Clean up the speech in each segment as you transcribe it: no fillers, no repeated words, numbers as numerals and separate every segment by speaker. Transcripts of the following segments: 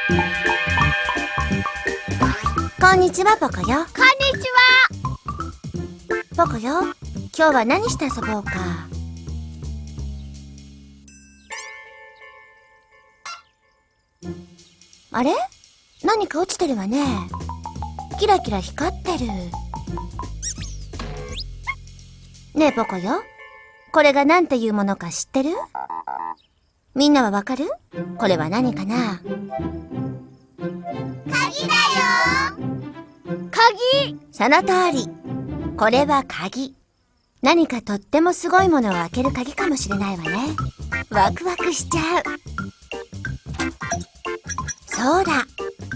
Speaker 1: こんにちは、ポコよ。
Speaker 2: こんにち
Speaker 1: は。ポコよ、今日は何して遊ぼうか。あれ？何か落ちてるわね。キラキラ光ってる。ねえ、ポコよ。これが何ていうものか知ってる？みんなはわかる？これは何かな？
Speaker 2: 鍵だよ。鍵。
Speaker 1: その通り。これは鍵。何かとってもすごいものを開ける鍵かもしれないわね。ワクワクしちゃう。そうだ。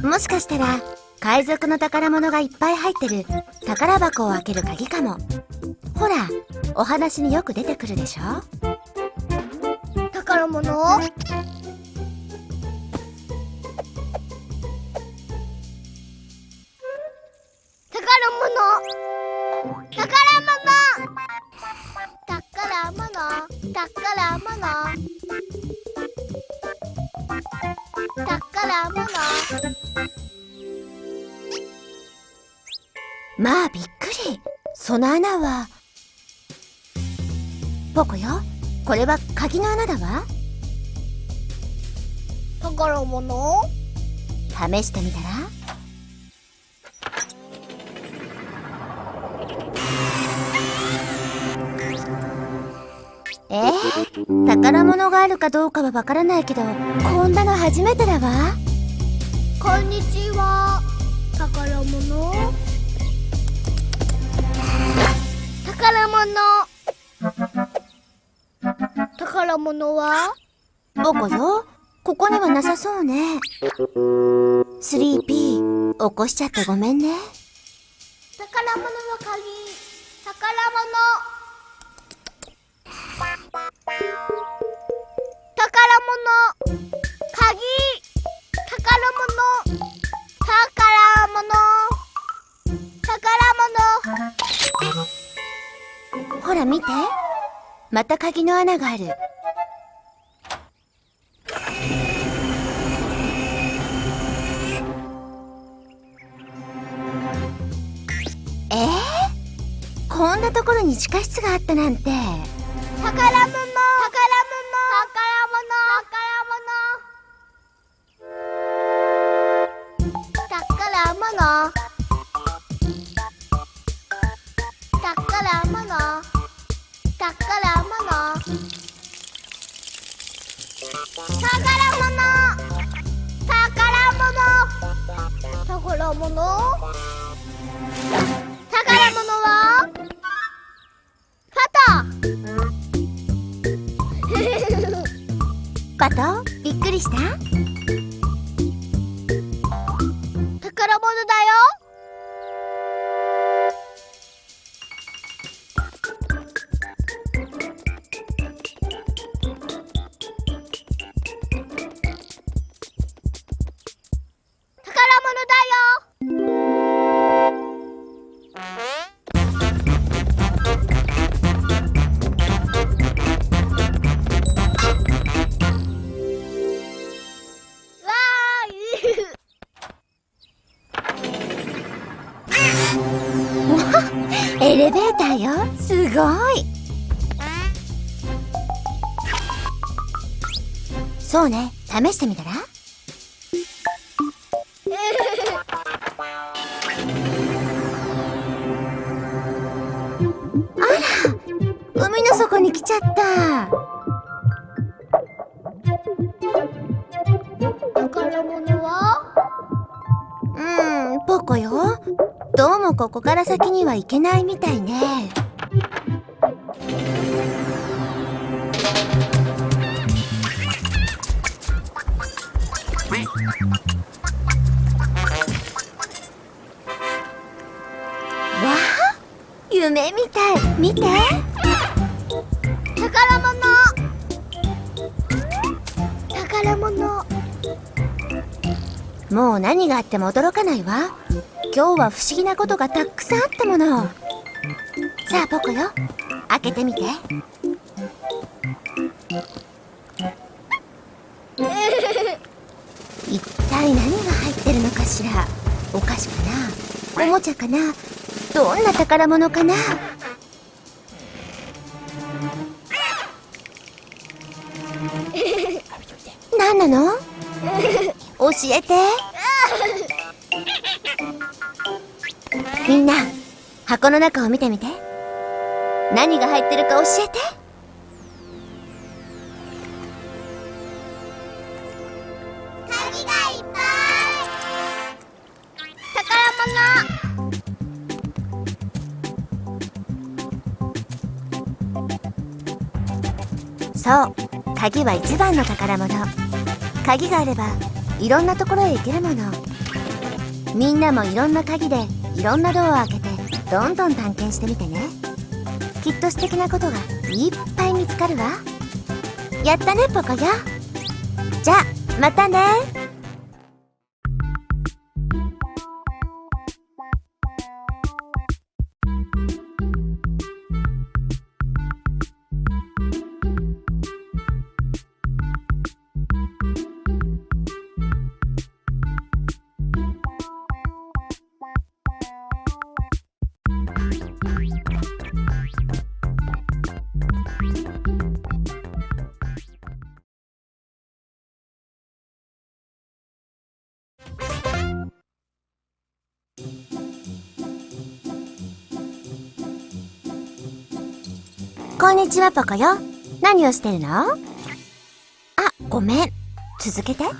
Speaker 1: もしかしたら海賊の宝物がいっぱい入ってる宝箱を開ける鍵かも。ほら、お話によく出てくるでしょ。
Speaker 2: 宝物？
Speaker 1: まあびっくり。その穴はポコよ、これは鍵の穴だわ。
Speaker 2: 宝物？
Speaker 1: 試してみたら？宝物があるかどうかはわからないけど、こんなの初めてだわ。
Speaker 2: こんにちは。宝物？宝物。宝物は？
Speaker 1: ポコよ、ここにはなさそうね。スリーピー、起こしちゃってごめんね。
Speaker 2: 宝物は鍵。宝物。宝物。鍵。宝物。宝物。宝物。
Speaker 1: ほら見て。また鍵の穴がある。こんなところに地下室があったなんて。
Speaker 2: 宝物。宝物。宝物。宝物。宝物。宝物。宝物。宝物。宝物は
Speaker 1: パト、びっくりした？
Speaker 2: 宝物だよ。
Speaker 1: エレベーターよ。すごい。そうね、試してみたら？あら、海の底に来ちゃった。
Speaker 2: 宝物は？
Speaker 1: ポコよ。どうもここから先には行けないみたいね。わあ、夢みたい。見て。
Speaker 2: 宝物。宝物。
Speaker 1: もう何があっても驚かないわ。今日は不思議なことがたくさんあったもの。さあポコよ、開けてみて。一体何が入ってるのかしら。お菓子かな、おもちゃかな、どんな宝物かな。何なの？教えて。みんな、箱の中を見てみて。何が入ってるか教えて。
Speaker 2: 鍵がいっぱい。宝物。
Speaker 1: そう、鍵は一番の宝物。鍵があればいろんなところへ行けるもの。みんなもいろんな鍵でいろんなドアを開けてどんどん探検してみてね。きっと素敵なことがいっぱい見つかるわ。やったねポコよ。じゃあまたね。こんにちはポコよ。何をしてるの？あ、ごめん。続けて。
Speaker 2: やっ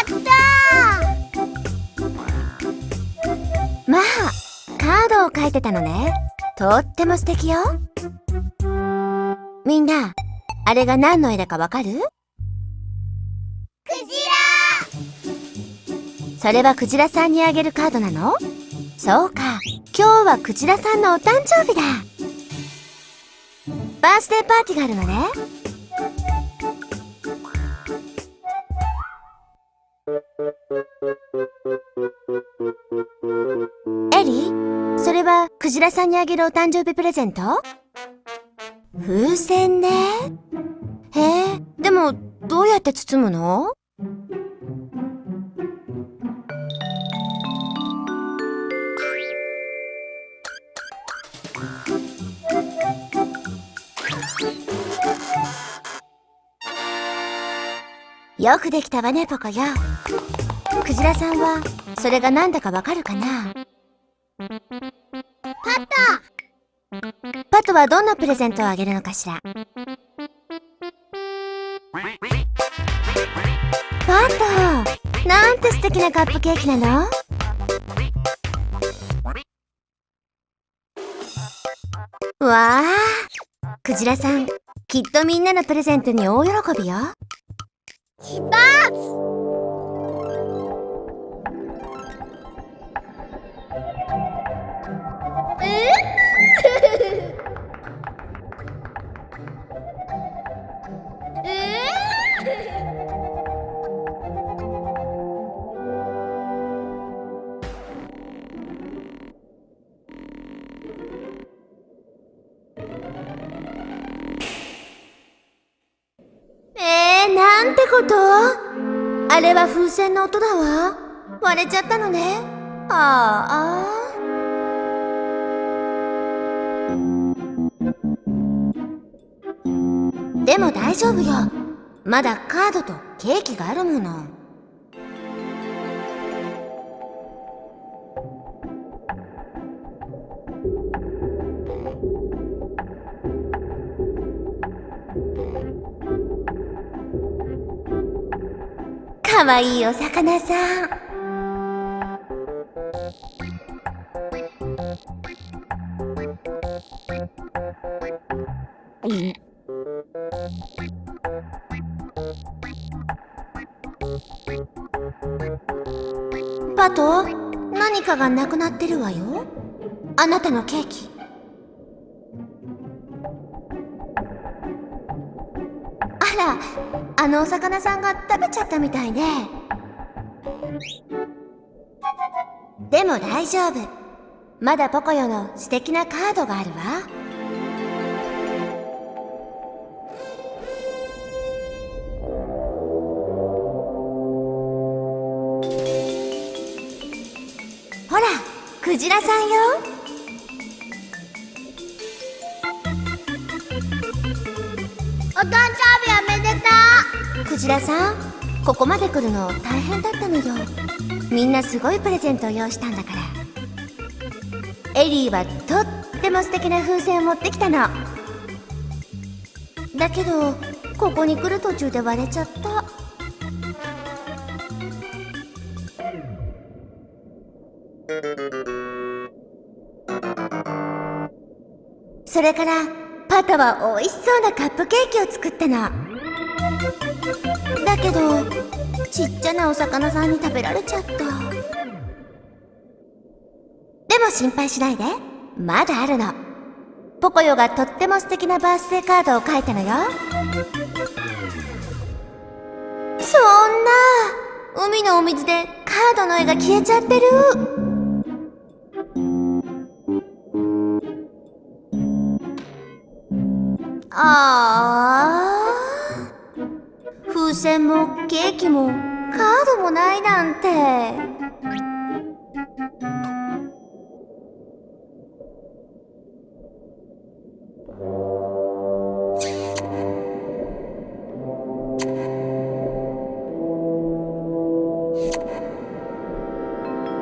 Speaker 2: たー。
Speaker 1: まあ、カードを書いてたのね。とっても素敵よ。みんな、あれが何の絵だかわかる？
Speaker 2: クジ
Speaker 1: それはクジラさんにあげるカードなの？そうか、今日はクジラさんのお誕生日だ。バースデーパーティーがあるのね。エリー、それはクジラさんにあげるお誕生日プレゼント？風船ね。へえ、でもどうやって包むの？よくできたわねポコよ。クジラさんはそれが何だかわかるかな？パトはどんなプレゼントをあげるのかしら？パト、なんて素敵なカップケーキなの？わあ、クジラさん、きっとみんなのプレゼントに大喜びよ。
Speaker 2: 一発。
Speaker 1: なんてこと？あれは風船の音だわ。割れちゃったのね。ああ。でも大丈夫よ。まだカードとケーキがあるもの。かわいいお魚さん。パト、何かがなくなってるわよ。あなたのケーキ。あら、あのお魚さんが食べちゃったみたいね。でも大丈夫。まだポコヨの素敵なカードがあるわ。ほら、クジラさんよ。
Speaker 2: お誕生日おめでとう。
Speaker 1: クジラさん、ここまで来るの大変だったのよ。みんなすごいプレゼントを用意したんだから。エリーはとっても素敵な風船を持ってきたの。だけどここに来る途中で割れちゃった。それからパトは美味しそうなカップケーキを作ったの。だけどちっちゃなお魚さんに食べられちゃった。でも心配しないで、まだあるの。ポコヨがとっても素敵なバースデーカードを書いたのよ。そんな、海のお水でカードの絵が消えちゃってる。風船もケーキもカードもないなんて。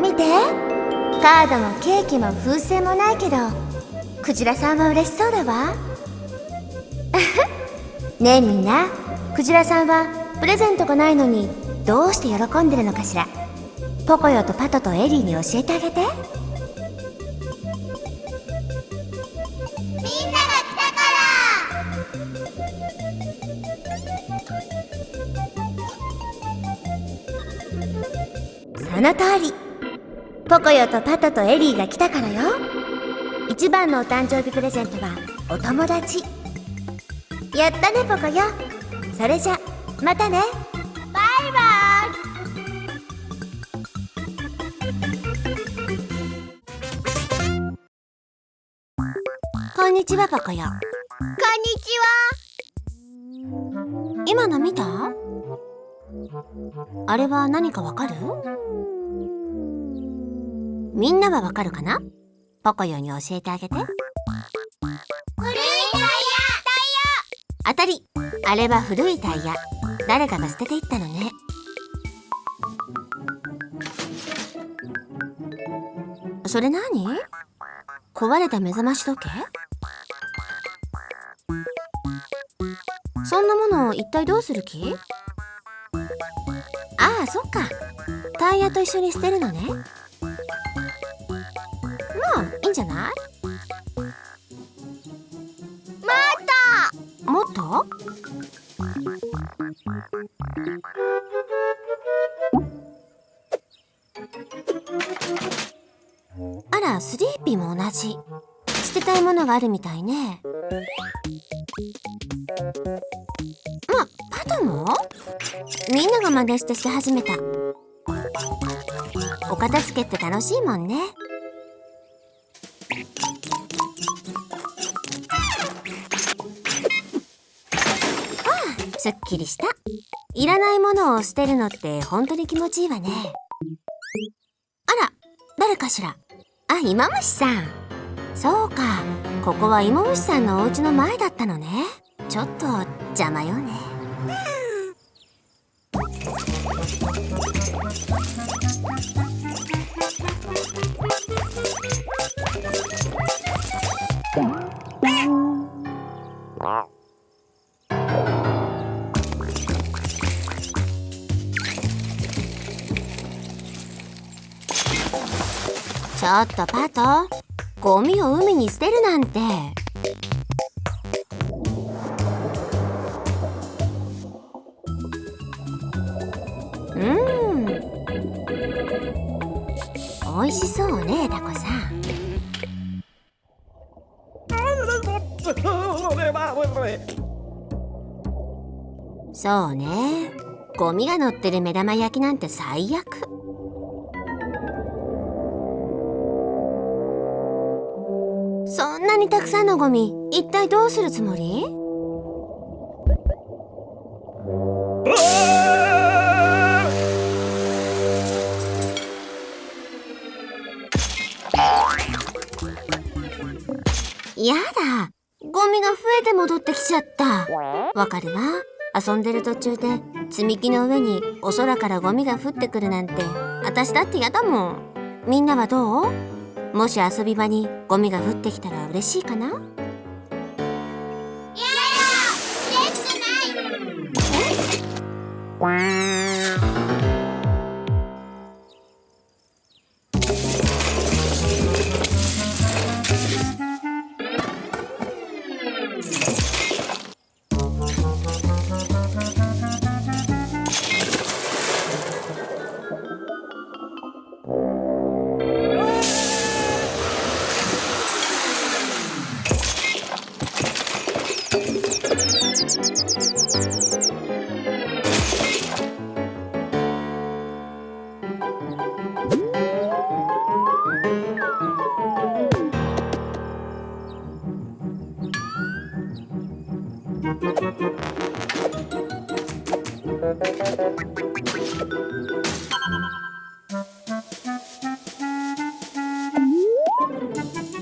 Speaker 1: 見て、カードもケーキも風船もないけどクジラさんは嬉しそうだわ。ねえみんな、クジラさんはプレゼントがないのにどうして喜んでるのかしら。ポコヨとパトとエリーに教えてあげて。
Speaker 2: みんなが来たから。
Speaker 1: その通り。ポコヨとパトとエリーが来たからよ。一番のお誕生日プレゼントはお友達。やったねポコヨ。それじゃまたね。
Speaker 2: バイバイ。
Speaker 1: こんにちはポコヨ。
Speaker 2: こんにちは。
Speaker 1: 今の見た？あれは何かわかる？みんなはわかるかな？ポコヨに教えてあげて。
Speaker 2: 古いタイヤ。
Speaker 1: 当たり。あれは古いタイヤ。誰かが捨てていったのね。それ何？壊れた目覚まし時計？そんなものを一体どうする気？ああ、そっか。タイヤと一緒に捨てるのね。まあいいんじゃない？もっと？あら、スリーピーも同じ。捨てたいものがあるみたいね。パトも？みんなが真似して捨て始めた。お片付けって楽しいもんね。すっきりした。いらないものを捨てるのって本当に気持ちいいわね。あら、誰かしら。あ、イモムシさん。そうか、ここはイモムシさんのお家の前だったのね。ちょっと邪魔よね。ちょっとパト、ゴミを海に捨てるなんて。美味しそうね、タコさん。そうね、ゴミが乗ってる目玉焼きなんて最悪。そんなにたくさんのゴミ、一体どうするつもり？やだ、ゴミが増えて戻ってきちゃった。わかるわ。遊んでる途中で積み木の上にお空からゴミが降ってくるなんて、私だってやだもん。みんなはどう？もし遊び場にゴミが降ってきたら嬉しいかな？
Speaker 2: やだ、嬉しくない。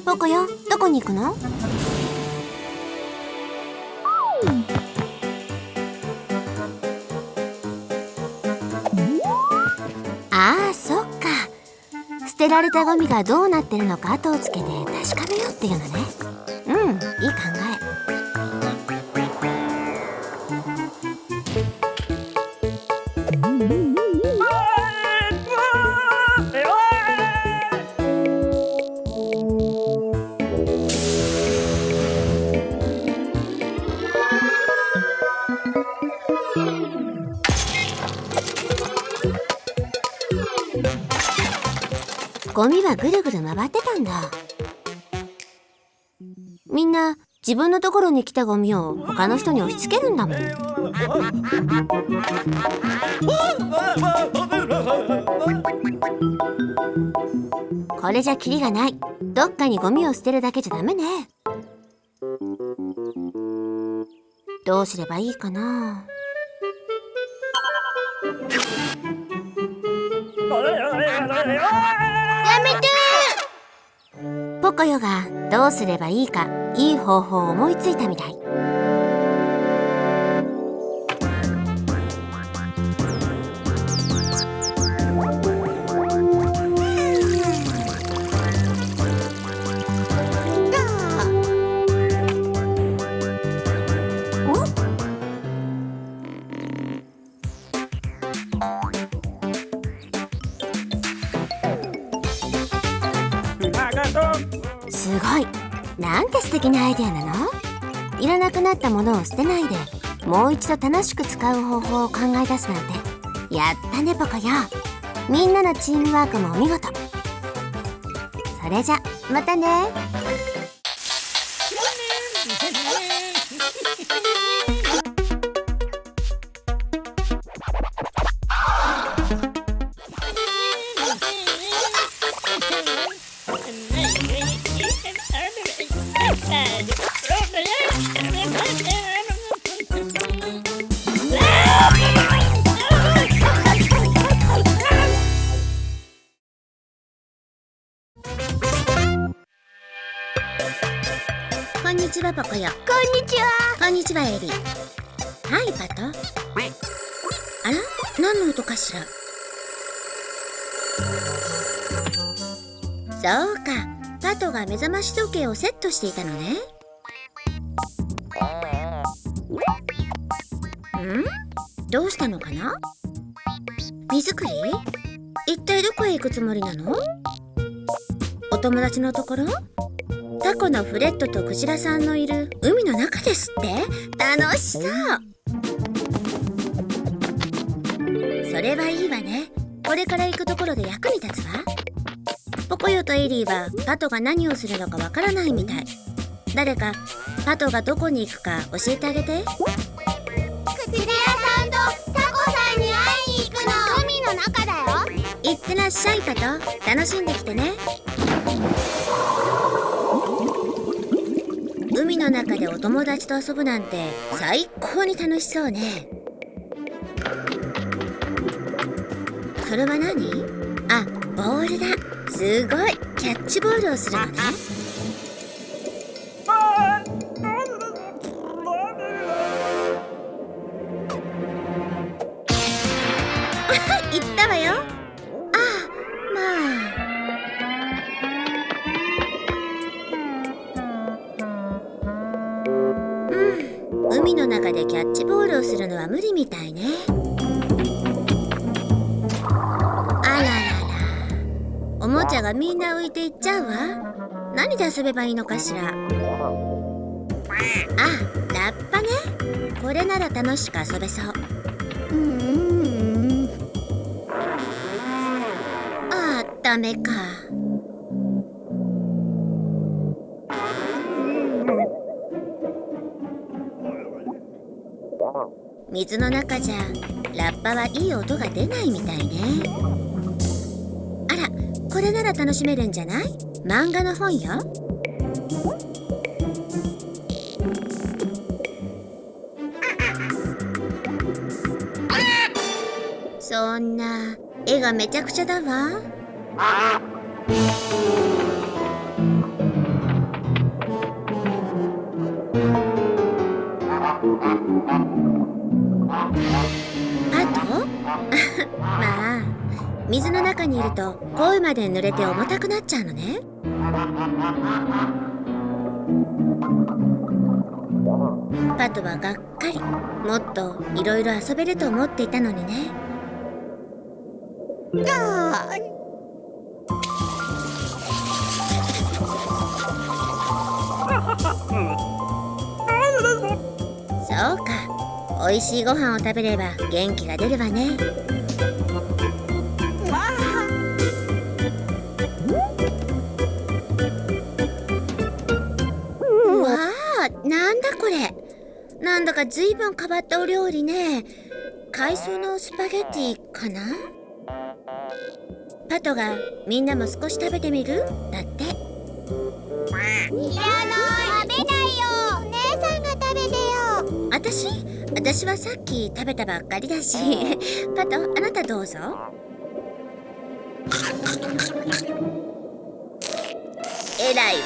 Speaker 1: ポコよ、どこに行くの？ああ、そっか。捨てられたゴミがどうなってるのか後をつけて確かめようっていうのね。うん、いい考え。ゴミはぐるぐる回ってたんだ。みんな自分のところに来たゴミを他の人に押し付けるんだもん。これじゃキリがない。どっかにゴミを捨てるだけじゃダメね。どうすればいいかな。
Speaker 2: やめて。
Speaker 1: ポコヨがどうすればいいかいい方法を思いついたみたい。すごい。なんて素敵なアイデアなの。いらなくなったものを捨てないでもう一度楽しく使う方法を考え出すなんてやったねポコよ。みんなのチームワークもお見事。それじゃまたね。こんにちはポコよ。
Speaker 2: こんにちは。
Speaker 1: こんにちはエリー。はいパト。あら、何の音かしら。そうか、パトが目覚まし時計をセットしていたのね。どうしたのかな。荷造り？一体どこへ行くつもりなの？お友達のところ？タコのフレッドとクジラさんのいる海の中ですって。楽しそう。それはいいわね。これから行くところで役に立つわ。ポコヨとエリーはパトが何をするのかわからないみたい。誰かパトがどこに行くか教えてあげて。
Speaker 2: クジラさんとタコさんに会いに行くの。海の中だよ。
Speaker 1: いってらっしゃいパト。楽しんできてね。の中でお友達と遊ぶなんて最高に楽しそうね。それは何？あ、ボールだ。すごい、キャッチボールをするのね。行ったわよ。ああ、まあ。海の中でキャッチボールをするのは無理みたいね。あららら、おもちゃがみんな浮いていっちゃうわ。何で遊べばいいのかしら。あ、ラッパね。これなら楽しく遊べそう。あ、ダメか。水の中じゃラッパはいい音が出ないみたいね。あら、これなら楽しめるんじゃない？漫画の本よ。そんな、絵がめちゃくちゃだわ。パト？まあ、水の中にいると声まで濡れて重たくなっちゃうのね。パトはがっかり。もっといろいろ遊べると思っていたのにね。そうか、おいしいご飯を食べれば元気が出るわね。うわあ、なんだこれ。なんだかずいぶん変わったお料理ね。海藻のスパゲティかな。パトがみんなも少し食べてみる？だって。
Speaker 2: いらない、食べないよ。姉さんが食べてよ。
Speaker 1: 私はさっき食べたばっかりだし。パト、あなたどうぞ。えらいわ、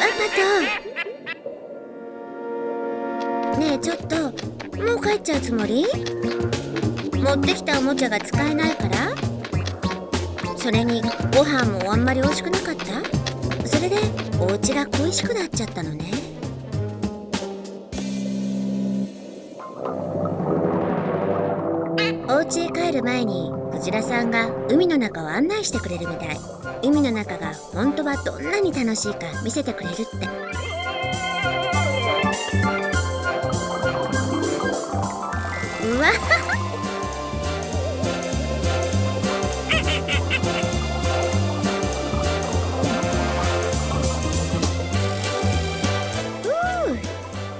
Speaker 1: パト。ねえ、ちょっと、もう帰っちゃうつもり？持ってきたおもちゃが使えないから？それにご飯もあんまり美味しくなかった？それでお家が恋しくなっちゃったのね。お家へ帰る前にクジラさんが海の中を案内してくれるみたい。海の中が本当はどんなに楽しいか見せてくれるって。うわ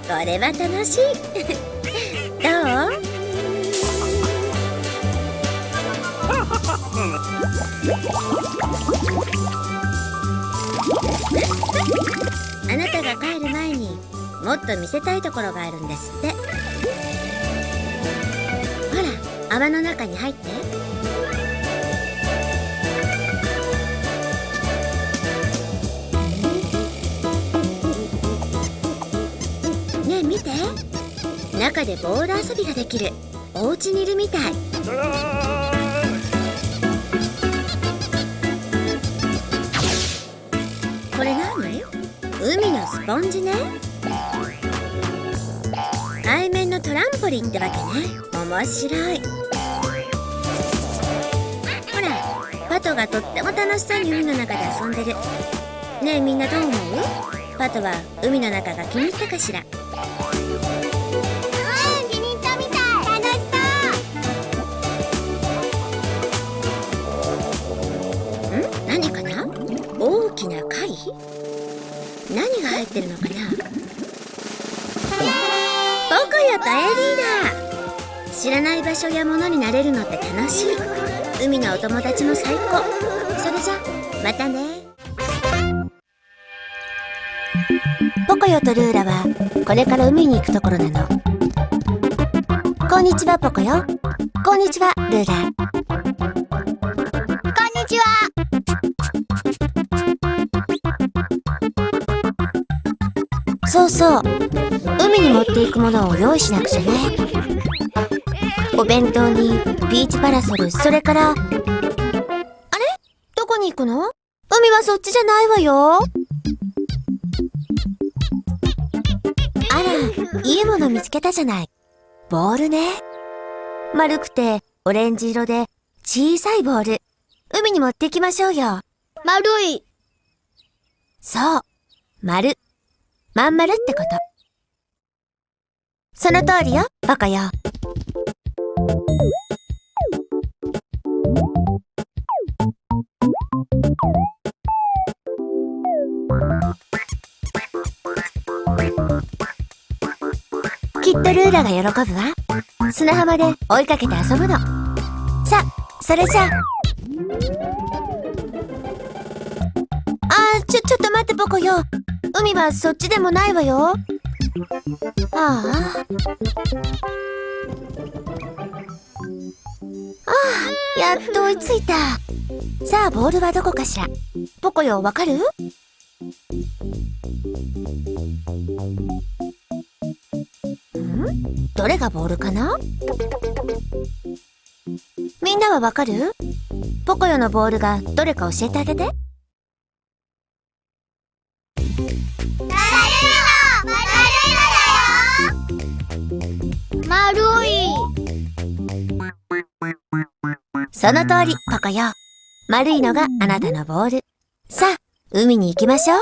Speaker 1: これは楽しい。どう？あなたが帰る前にもっと見せたいところがあるんですって。ほら、泡の中に入って。ねえ見て、中でボール遊びができる。お家にいるみたい。これ何？海のスポンジね。背面のトランポリンってわけね。面白い。ほら、パトがとっても楽しそうに海の中で遊んでる。ねえみんなどう思う？パトは海の中が気に入ったかしら？
Speaker 2: 気に入ったみたい。楽し
Speaker 1: そう。何かな？大きな貝？何が入ってるのかな？ポコヨとエリーだ。知らない場所やものになれるのって楽しい。海のお友達も最高。それじゃまたね。ポコヨとルーラはこれから海に行くところなの。こんにちはポコヨ。こんにちはルーラ。
Speaker 2: こんにちは。
Speaker 1: そうそう、海に持っていくものを用意しなくちゃね。お弁当にビーチパラソル、それからあれ、どこに行くの？海はそっちじゃないわよ。あら、いいもの見つけたじゃない。ボールね。丸くてオレンジ色で小さいボール、海に持っていきましょうよ。
Speaker 2: 丸い。
Speaker 1: そう、丸。まん丸ってこと。その通りよ、バカよ。きっとルーラが喜ぶわ。砂浜で追いかけて遊ぶの。さあ、それじゃあ。ちょっと待ってポコよ。海はそっちでもないわよ。ああ、やっと追いついた。さあ、ボールはどこかしら。ポコよ、わかる？どれがボールかな？みんなはわかる？ポコヨのボールがどれか教えてあげて。
Speaker 2: 丸い。
Speaker 1: その通り、ポコヨ。丸いのがあなたのボール。さあ、海に行きましょう。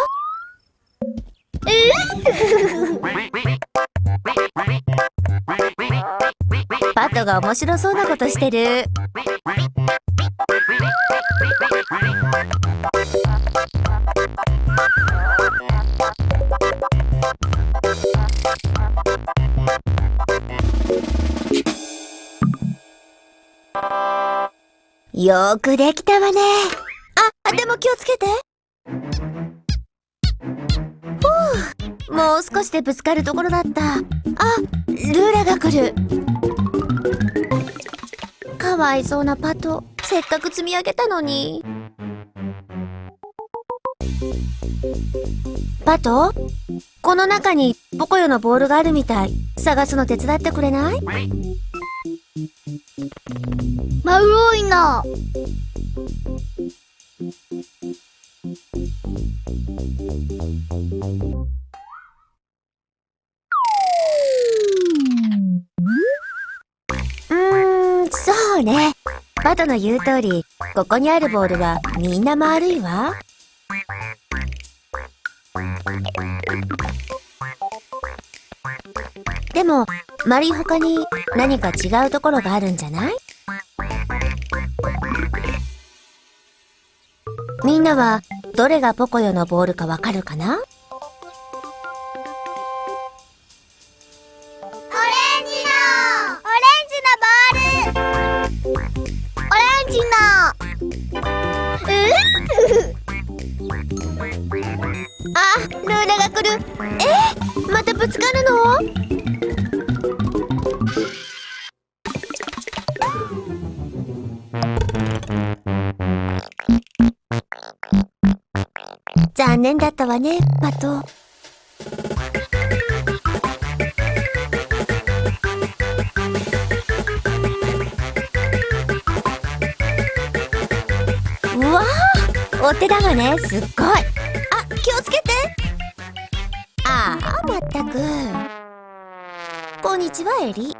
Speaker 1: パトが面白そうなことしてる。よーくできたわね。でも気をつけて。もう少しでぶつかるところだった。ルーラが来る。かわいそうなパト。せっかく積み上げたのに。パト、この中にポコヨのボールがあるみたい。探すの手伝ってくれない？
Speaker 2: 丸いな。
Speaker 1: そうね。パトの言う通り、ここにあるボールはみんな丸いわ。でも、丸い他に何か違うところがあるんじゃない？みんなはどれがポコヨのボールかわかるかな？ルーラが来る。またぶつかるの？残念だったわね、パト。うわー、お手玉ね、すっごい。気をつけて。まったく。こんにちは、エリ。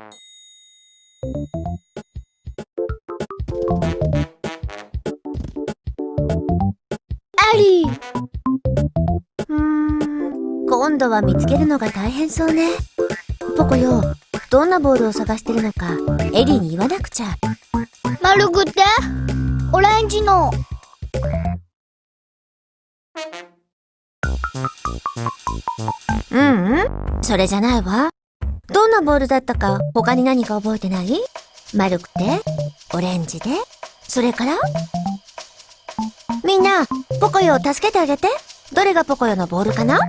Speaker 1: エリ。今度は見つけるのが大変そうね。ポコよ、どんなボールを探してるのか、エリに言わなくちゃ。
Speaker 2: 丸くてオレンジの。
Speaker 1: それじゃないわ。どんなボールだったか他に何か覚えてない？丸くてオレンジで、それからみんな、ポコヨを助けてあげて。どれがポコヨのボールかな？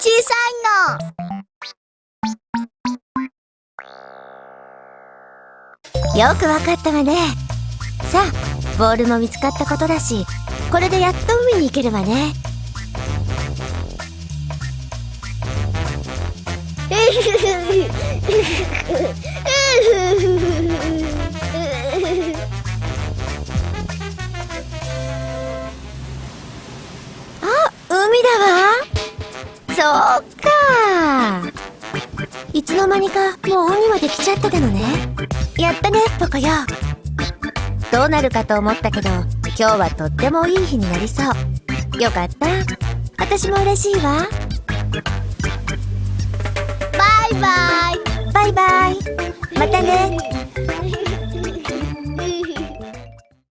Speaker 2: 小さいの。
Speaker 1: よくわかったわね。さあ、ボールも見つかったことだし、これでやっと海に行けるわね。あ、海だわ。そうか。いつの間にかもう海まで来ちゃってたのね。やったね、ポコよ。どうなるかと思ったけど、今日はとってもいい日になりそう。よかった。私も嬉しいわ。
Speaker 2: バイバイ。
Speaker 1: バイバイ。またね。